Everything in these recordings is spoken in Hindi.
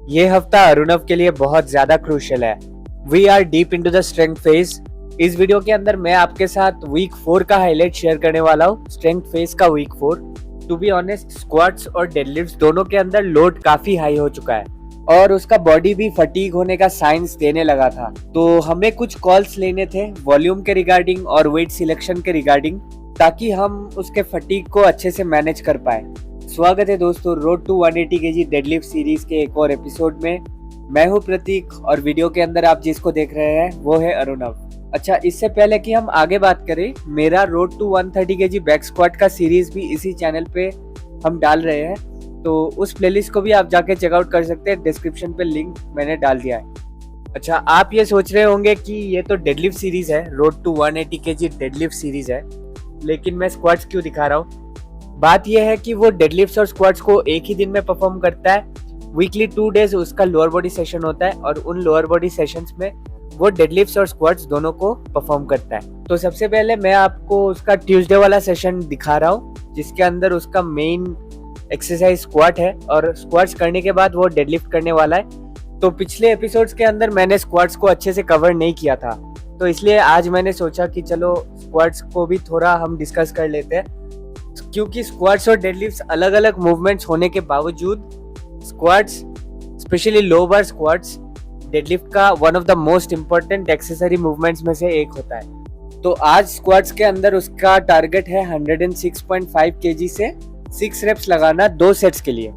ये हफ्ता अरुणव के लिए बहुत ज्यादा क्रूशियल है। We are deep into the strength phase. इस वीडियो के अंदर मैं आपके साथ वीक 4 का हाईलाइट शेयर करने वाला हूँ, स्ट्रेंथ फेज का week 4। To be honest, squats और डेडलिफ्ट्स दोनों के अंदर लोड काफी हाई हो चुका है और उसका बॉडी भी फटीग होने का साइंस देने लगा था। तो हमें कुछ कॉल्स लेने थे वॉल्यूम के रिगार्डिंग और वेट सिलेक्शन के रिगार्डिंग, ताकि हम उसके फटीग को अच्छे से मैनेज कर पाए। स्वागत है दोस्तों road to 180 KG deadlift series के एक और एपिसोड में। मैं हूं प्रतीक और वीडियो के अंदर आप जिसको देख रहे हैं वो है अरुणव। अच्छा, इससे पहले कि हम आगे बात करें, मेरा road to 130 KG back squat का सीरीज भी इसी चैनल पे हम डाल रहे हैं, तो उस प्लेलिस्ट को भी आप जाके चेकआउट कर सकते हैं। डिस्क्रिप्शन पे लिंक मैंने डाल दिया है। अच्छा, आप ये सोच रहे होंगे कि ये तो डेडलिफ्ट सीरीज है, road to 180 KG deadlift series है, लेकिन मैं स्क्वाट्स क्यों दिखा रहा हूँ। बात यह है कि वो डेडलिफ्ट्स और स्क्वाट्स को एक ही दिन में परफॉर्म करता है। वीकली 2 डेज उसका लोअर बॉडी सेशन होता है और उन लोअर बॉडी सेशंस में वो डेडलिफ्ट्स और स्क्वाट्स दोनों को परफॉर्म करता है। तो सबसे पहले मैं आपको उसका ट्यूसडे वाला सेशन दिखा रहा हूँ, जिसके अंदर उसका मेन एक्सरसाइज स्क्वाट है और स्क्वाट्स करने के बाद वो डेडलिफ्ट करने वाला है। तो पिछले एपिसोड्स के अंदर मैंने स्क्वाट्स को अच्छे से कवर नहीं किया था, तो इसलिए आज मैंने सोचा कि चलो स्क्वाट्स को भी थोड़ा हम डिस्कस कर लेते हैं, क्योंकि स्क्वाट्स और डेडलिफ्ट्स अलग अलग मूवमेंट्स होने के बावजूद स्क्वाट्स, स्पेशली लो बार स्क्वाट्स, डेडलिफ्ट का one of the most important accessory movements में से एक होता है। तो आज स्क्वाट्स के अंदर उसका टारगेट है 106.5 केजी से 6 रेप्स लगाना 2 सेट्स के लिए।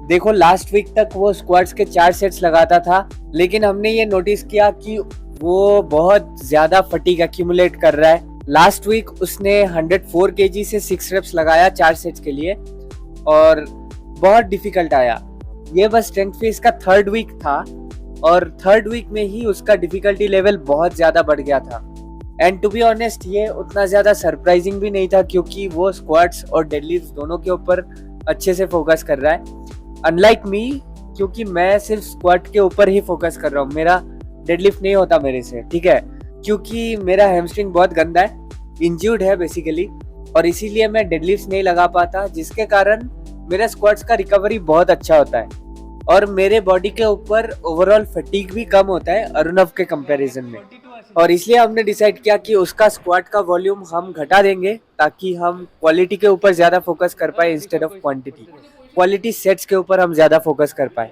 देखो, लास्ट वीक तक वो स्क्वाट्स के 4 सेट्स लगाता था, लेकिन हमने ये नोटिस किया कि वो बहुत ज्यादा फटीग एक्यूमुलेट कर रहा है। लास्ट वीक उसने 104 केजी से 6 रेप्स लगाया 4 सेट्स के लिए और बहुत डिफिकल्ट आया। ये बस स्ट्रेंथ फेज का 3rd वीक था और 3rd वीक में ही उसका डिफिकल्टी लेवल बहुत ज्यादा बढ़ गया था। एंड टू बी ऑनेस्ट, ये उतना ज्यादा सरप्राइजिंग भी नहीं था, क्योंकि वो स्क्वाट्स और डेडलिफ्ट्स दोनों के ऊपर अच्छे से फोकस कर रहा है, अनलाइक मी, क्योंकि मैं सिर्फ स्क्वाट के ऊपर ही फोकस कर रहा हूँ। मेरा डेडलिफ्ट नहीं होता मेरे से, ठीक है, क्योंकि मेरा हैमस्ट्रिंग बहुत गंदा है, इंज्यूर्ड है बेसिकली, और इसीलिए मैं डेडलिफ्ट्स नहीं लगा पाता, जिसके कारण मेरा स्क्वाट्स का रिकवरी बहुत अच्छा होता है और मेरे बॉडी के ऊपर ओवरऑल फटीग भी कम होता है अरुणव के कंपैरिजन में। और इसलिए हमने डिसाइड किया कि उसका स्क्वाट का वॉल्यूम हम घटा देंगे, ताकि हम क्वालिटी के ऊपर ज्यादा फोकस कर पाए instead of quantity. Quality sets के ऊपर हम ज्यादा फोकस कर पाए।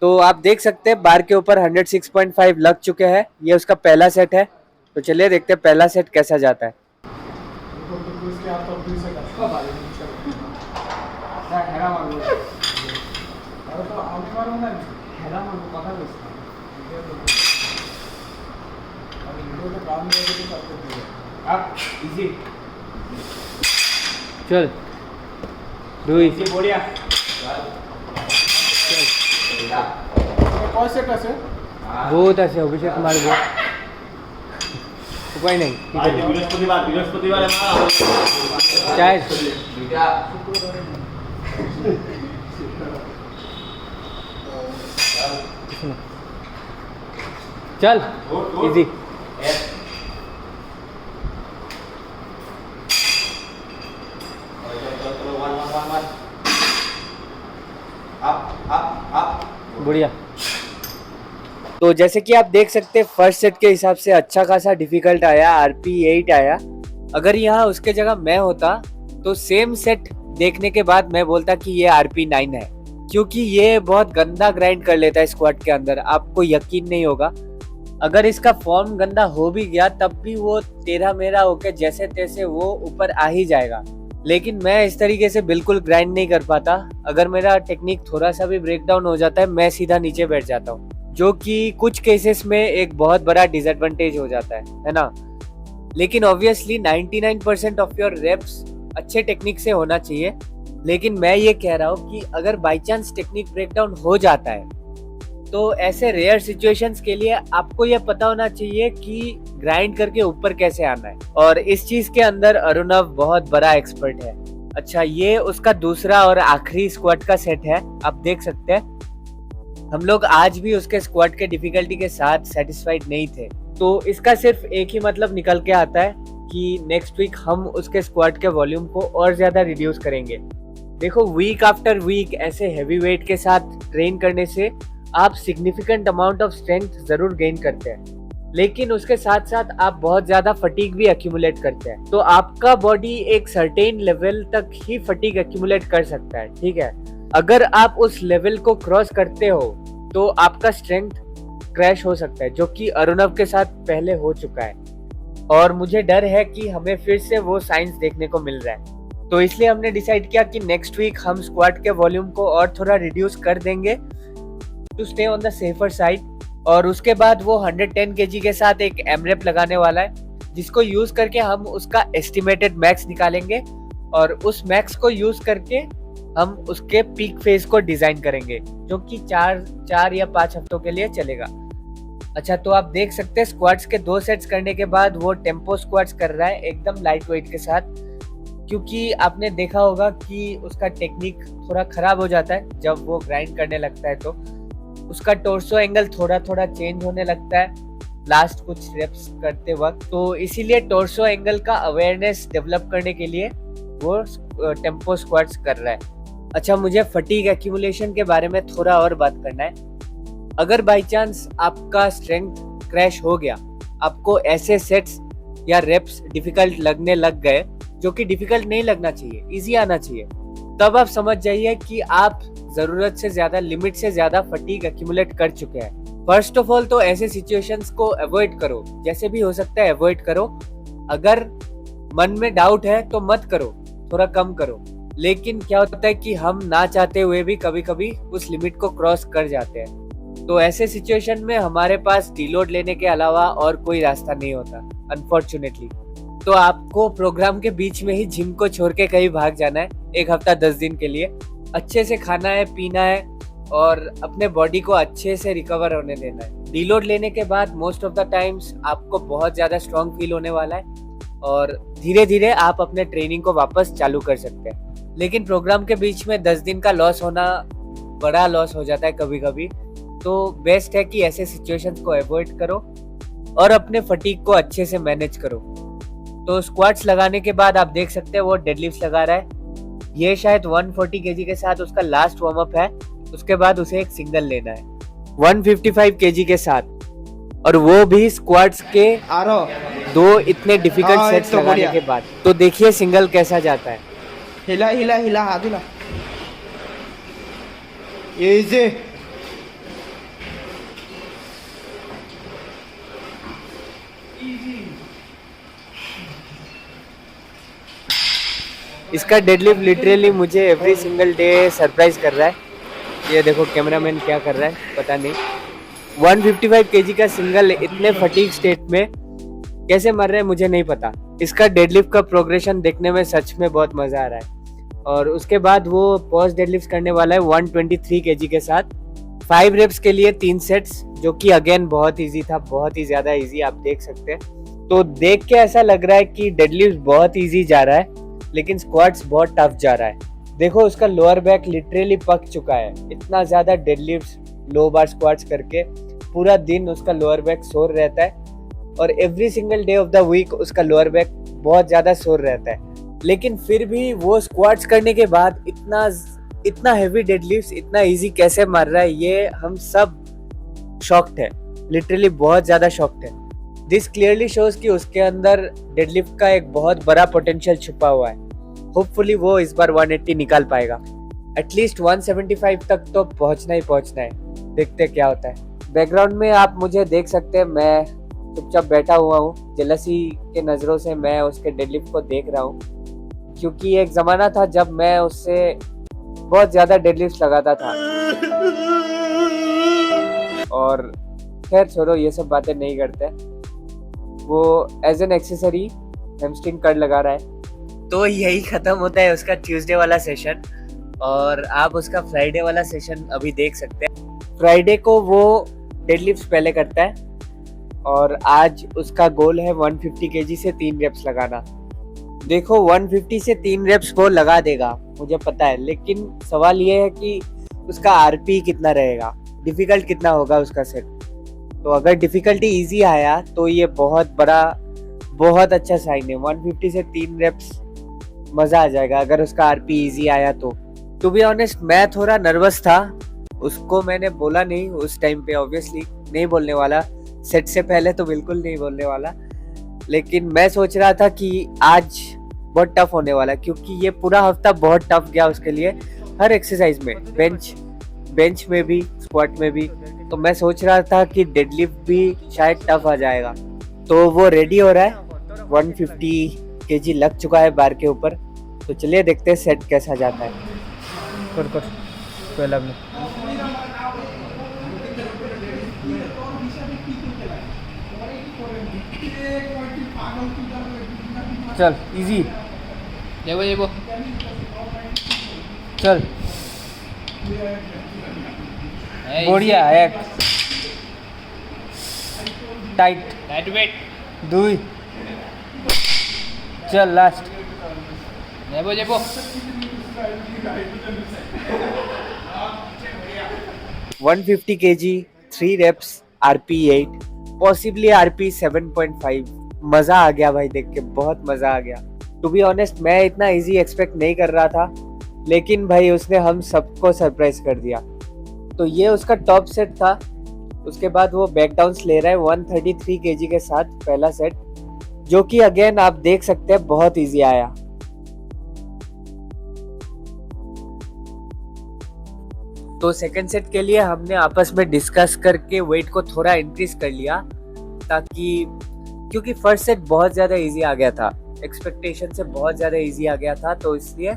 तो आप देख सकते हैं बार के ऊपर 106.5 लग चुके हैं। ये उसका पहला सेट है, तो चलिए देखते हैं पहला सेट कैसा जाता है। चल बढ़िया बहुत আছে অভিষেক মারবো, উপায় নেই। বৃহস্পতিবার চাই चल इजी। बढ़िया। तो जैसे कि आप देख सकते हैं फर्स्ट सेट के हिसाब से अच्छा खासा डिफिकल्ट आया, RP 8 आया। अगर यहाँ उसके जगह मैं होता तो सेम सेट देखने के बाद मैं बोलता कि ये RP 9 है, क्योंकि ये बहुत गंदा ग्राइंड कर लेता है स्क्वाट के अंदर। आपको यकीन नहीं होगा, अगर इसका फॉर्म गंदा हो भी गया तब भी वो तेरा मेरा होके जैसे तैसे वो ऊपर आ ही जाएगा। लेकिन मैं इस तरीके से बिल्कुल ग्राइंड नहीं कर पाता। अगर मेरा टेक्निक थोड़ा सा भी ब्रेक डाउन हो जाता है, मैं सीधा नीचे बैठ जाता हूँ, जो कि कुछ केसेस में एक बहुत बड़ा डिसएडवांटेज हो जाता है ना। लेकिन ऑब्वियसली 99% ऑफ योर रेप्स अच्छे टेक्निक से होना चाहिए। लेकिन मैं ये कह रहा हूँ कि अगर बाई चांस टेक्निक ब्रेकडाउन हो जाता है, तो ऐसे रेयर सिचुएशंस के लिए आपको ये पता होना चाहिए कि ग्राइंड करके ऊपर कैसे आना है, और इस चीज के अंदर अरुणव बहुत बड़ा एक्सपर्ट है। अच्छा, ये उसका दूसरा और आखिरी स्क्वाट का सेट है। आप देख सकते हैं हम लोग आज भी उसके स्क्वाट के डिफिकल्टी के साथ सेटिस्फाइड नहीं थे, तो इसका सिर्फ एक ही मतलब निकल के आता है कि नेक्स्ट वीक हम उसके स्क्वाट के वॉल्यूम को और ज्यादा रिड्यूस करेंगे। देखो, वीक आफ्टर वीक ऐसे हैवी वेट के साथ ट्रेन करने से आप सिग्निफिकेंट अमाउंट ऑफ स्ट्रेंथ जरूर गेन करते हैं, लेकिन उसके साथ साथ आप बहुत ज्यादा फटीग भी एक्यूमुलेट करते हैं। तो आपका बॉडी एक सर्टेन लेवल तक ही फटीग एक्यूमुलेट कर सकता है, ठीक है। अगर आप उस लेवल को क्रॉस करते हो तो आपका स्ट्रेंथ क्रैश हो सकता है, जो कि अरुणव के साथ पहले हो चुका है, और मुझे डर है कि हमें फिर से वो साइंस देखने को मिल रहा है। तो इसलिए हमने डिसाइड किया कि नेक्स्ट वीक हम स्क्वाट के वॉल्यूम को और थोड़ा रिड्यूस कर देंगे to stay on the safer side, और उसके बाद वो 110 kg के साथ एक एमरेप लगाने वाला है, जिसको यूज करके हम उसका एस्टिमेटेड मैक्स निकालेंगे, और उस मैक्स को यूज करके हम उसके पीक फेज को डिजाइन करेंगे, जो कि 4 या 5 हफ्तों के लिए चलेगा। अच्छा, तो आप देख सकते हैं स्क्वाट्स के 2 सेट्स करने के बाद वो टेम्पो स्क्वाट्स कर रहा है एकदम लाइट वेट के साथ, क्योंकि आपने देखा होगा कि उसका टेक्निक थोड़ा खराब हो जाता है जब वो ग्राइंड करने लगता है, तो उसका टोर्सो एंगल थोड़ा थोड़ा चेंज होने लगता है लास्ट कुछ रेप्स करते वक्त। तो इसीलिए टोर्सो एंगल का अवेयरनेस डेवलप करने के लिए वो टेम्पो स्क्वाट्स कर रहा है। अच्छा, मुझे फटीग एक्यूमुलेशन के बारे में थोड़ा और बात करना है। अगर बाई चांस आपका स्ट्रेंथ क्रैश हो गया, आपको ऐसे सेट्स या रेप्स डिफिकल्ट लगने लग गए, जो कि डिफिकल्ट नहीं लगना चाहिए, इजी आना चाहिए, तब आप समझ जाइए कि आप जरूरत से ज्यादा, लिमिट से ज्यादा फटीग एक्यूमुलेट कर चुके हैं। फर्स्ट ऑफ ऑल तो ऐसे सिचुएशंस को अवॉइड करो, जैसे भी हो सकता है अवॉइड करो। अगर मन में डाउट है तो मत करो, थोड़ा कम करो। लेकिन क्या होता है कि हम ना चाहते हुए भी कभी कभी उस लिमिट को क्रॉस कर जाते हैं, तो ऐसे सिचुएशन में हमारे पास डीलोड लेने के अलावा और कोई रास्ता नहीं होता, अनफॉर्चुनेटली। तो आपको प्रोग्राम के बीच में ही जिम को छोड़ के कहीं भाग जाना है, 1 हफ्ता 10 दिन के लिए। अच्छे से खाना है, पीना है, और अपने बॉडी को अच्छे से रिकवर होने देना है। डीलोड लेने के बाद मोस्ट ऑफ द टाइम्स आपको बहुत ज़्यादा स्ट्रॉन्ग फील होने वाला है, और धीरे धीरे आप अपने ट्रेनिंग को वापस चालू कर सकते हैं। लेकिन प्रोग्राम के बीच में 10 दिन का लॉस होना बड़ा लॉस हो जाता है कभी कभी, तो बेस्ट है कि ऐसे सिचुएशंस को अवॉइड करो और अपने फटीग को अच्छे से मैनेज करो। तो स्क्वाट्स लगाने के बाद आप देख सकते हैं वो डेडलिफ्ट्स लगा रहा है। ये शायद 140 kg के साथ उसका लास्ट वार्म अप है, उसके बाद उसे एक सिंगल लेना है 155 kg के साथ, और वो भी स्क्वाट्स के 2 इतने डिफिकल्ट सेट्स लगाने के बाद। तो देखिए सिंगल कैसा जाता है। हिला हिला हिला हाथ हिला, ये इसका डेडलिफ्ट लिटरली मुझे एवरी सिंगल डे सरप्राइज कर रहा है। ये देखो कैमरामैन क्या कर रहा है पता नहीं। 155 kg का सिंगल इतने फटीग स्टेट में कैसे मर रहे हैं मुझे नहीं पता। इसका डेडलिफ्ट का प्रोग्रेशन देखने में सच में बहुत मजा आ रहा है। और उसके बाद वो पोस्ट डेडलिफ्ट करने वाला है 123 kg के साथ 5 रेप्स के लिए 3 सेट्स, जो कि अगेन बहुत इजी था, बहुत ही ज्यादा इजी, आप देख सकते हैं। तो देख के ऐसा लग रहा है कि डेडलिफ्ट बहुत इजी जा रहा है, लेकिन स्क्वाट्स बहुत टफ जा रहा है। देखो उसका लोअर बैक लिटरली पक चुका है, इतना ज्यादा डेडलिफ्ट लो बार स्क्वाट्स करके पूरा दिन उसका लोअर बैक सोर रहता है, और every single day of the week उसका लोअर बैक बहुत ज्यादा सोर रहता है। लेकिन फिर भी वो स्क्वाट्स करने के बाद इतना हैवी डेडलिफ्ट इतना इजी कैसे मार रहा है, ये हम सब शॉक्ड है, लिटरली बहुत ज्यादा शॉक्ड है। दिस क्लियरली शोज कि उसके अंदर डेडलिफ्ट का एक बहुत बड़ा पोटेंशियल छुपा हुआ है। होपफुली वो इस बार 180 निकाल पाएगा, एटलीस्ट 175 तक तो पहुंचना ही पहुंचना है। देखते क्या होता है। बैकग्राउंड में आप मुझे देख सकते हैं, मैं चुपचाप बैठा हुआ हूँ, जेलसी के नज़रों से मैं उसके डेडलिफ्ट को देख रहा हूँ, क्योंकि एक ज़माना था जब मैं उससे बहुत ज़्यादा डेडलिफ्ट लगाता था। और खैर छोड़ो, ये सब बातें नहीं करते। वो as an accessory hamstring curl लगा रहा है। तो यही ख़त्म होता है उसका ट्यूसडे वाला सेशन, और आप उसका फ्राइडे वाला सेशन अभी देख सकते हैं। फ्राइडे को वो डेडलिफ्ट पहले करता है, और आज उसका गोल है 150 kg से 3 रेप्स लगाना। देखो 150 से 3 रेप्स वो लगा देगा, मुझे पता है, लेकिन सवाल ये है कि उसका आरपी कितना रहेगा, डिफिकल्ट कितना होगा उसका सेट। तो अगर डिफिकल्टी इजी आया तो ये बहुत अच्छा साइन है। 150 से 3 रेप्स मज़ा आ जाएगा अगर उसका आरपी इजी आया तो। टू बी ऑनेस्ट मैं थोड़ा नर्वस था उसको मैंने बोला नहीं उस टाइम पे, ऑब्वियसली नहीं बोलने वाला, सेट से पहले तो बिल्कुल नहीं बोलने वाला। लेकिन मैं सोच रहा था कि आज बहुत टफ होने वाला, क्योंकि ये पूरा हफ्ता बहुत टफ गया उसके लिए, हर एक्सरसाइज में, बेंच में भी, स्क्वाट में भी। तो मैं सोच रहा था कि डेडलिफ्ट भी शायद टफ आ जाएगा। तो वो रेडी हो रहा है, 150 केजी लग चुका है बार के ऊपर। तो चलिए देखते हैं सेट कैसा जाता है। कर पहला अपने चल इजी देखो चल बढ़िया एक टाइट लाइट वेट दुई चल लास्ट देखो 150 KG 3 reps RP 8 possibly RP 7.5। मजा आ गया भाई, देख के बहुत मजा आ गया। टू बी ऑनेस्ट मैं इतना इजी एक्सपेक्ट नहीं कर रहा था, लेकिन भाई उसने हम सबको सरप्राइज कर दिया। तो ये उसका टॉप सेट था। उसके बाद वो बैक डाउन्स ले रहा है 133 केजी के साथ पहला सेट, जो कि अगेन आप देख सकते हैं बहुत इजी आया। तो सेकंड सेट के लिए हमने आपस में डिस्कस करके वेट को थोड़ा इंक्रीज कर लिया, ताकि क्योंकि फर्स्ट सेट बहुत ज़्यादा इजी आ गया था, एक्सपेक्टेशन से बहुत ज़्यादा इजी आ गया था, तो इसलिए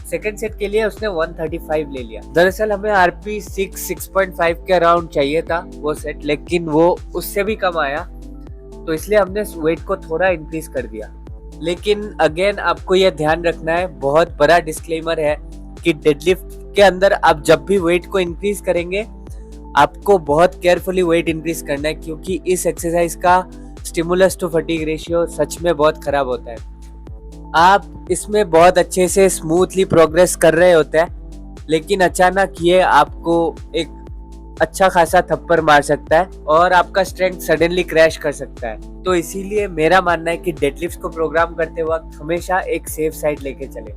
सेकंड सेट के लिए उसने 135 ले लिया। दरअसल हमें RP 6.5 के अराउंड चाहिए था वो सेट, लेकिन वो उससे भी कम आया, तो इसलिए हमने वेट को थोड़ा इंक्रीज कर दिया। लेकिन अगेन आपको यह ध्यान रखना है, बहुत बड़ा डिस्क्लेमर है कि डेडलिफ्ट के अंदर आप जब भी वेट को इंक्रीज करेंगे आपको बहुत केयरफुली वेट इंक्रीज करना है, क्योंकि इस एक्सरसाइज का स्टिमुलस टू फटीग रेशियो सच में बहुत खराब होता है। आप इसमें बहुत अच्छे से स्मूथली प्रोग्रेस कर रहे होते हैं, लेकिन अचानक ये आपको एक अच्छा खासा थप्पड़ मार सकता है और आपका स्ट्रेंथ सडनली क्रैश कर सकता है। तो इसीलिए मेरा मानना है कि डेडलिफ्ट को प्रोग्राम करते वक्त हमेशा एक सेफ साइड लेके चले।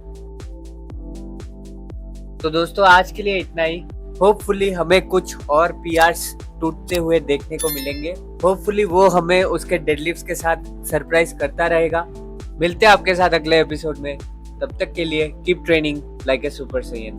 तो दोस्तों आज के लिए इतना ही। होपफुली हमें कुछ और PRs टूटते हुए देखने को मिलेंगे। होपफुली वो हमें उसके डेडलिफ्ट्स के साथ सरप्राइज करता रहेगा। मिलते हैं आपके साथ अगले एपिसोड में, तब तक के लिए keep training like a super Saiyan.